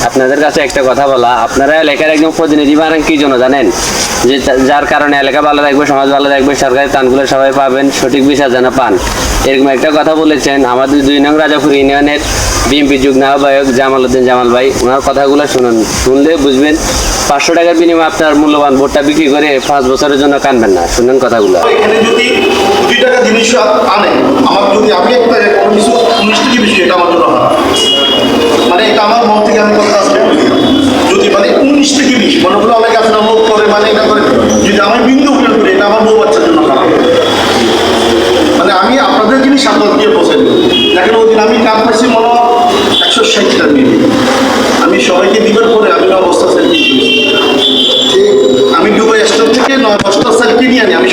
আপনাদের কাছে একটা কথা বলা, আপনারা এলাকার একজন প্রতিনিধি বানান কি জন্য জানেন? যে যার কারণে এলাকা ভালো থাকবে, সমাজ ভালো থাকবে, সরকারি ত্রাণগুলো সবাই পাবেন, সঠিক বিচার যেন পান। এরকম একটা কথা বলেছেন আমাদের 2 নং রাজাপুর ইউনিয়নের বিএনপি যুগ্ম আহ্বায়ক জামাল উদ্দিন জামাল ভাই। ওনার কথাগুলো শুনুন, শুনলে বুঝবেন 500 টাকার বিনিময়ে আপনার মূল্যবান ভোটটা বিক্রি করে 5 বছরের জন্য কানবেন না। শুনুন কথাগুলো। এখানে যদি 2 টাকা জিনিস আনে, আমার যদি আমি একটা কোনো কিছু 19 টাকা বেশি, এটা আমার জন্য হারাম। মানে এটা আমার মন থেকে আমি কথা আসবে, যদি মানে 19 থেকে 20 মনে হলো অনেক আপনার লোক করে মানে এটা করে, যদি আমি বিন্দু উল্লেখ করি, এটা আমার বউ বাচ্চার জন্য হারাম। মানে আমি আপনাদের জিনিস আপনার দিয়ে পৌঁছাই দেবো। দেখেন ওই দিন আমি কাজ পাইছি মনে হয় 160টা মিনিট, আমি সবাইকে দিবার পরে আমি 9 বস্তা সেলফি, আমি দুবাই স্টোর থেকে 9 বস্তা সেলফি নিয়ে আনি, আমি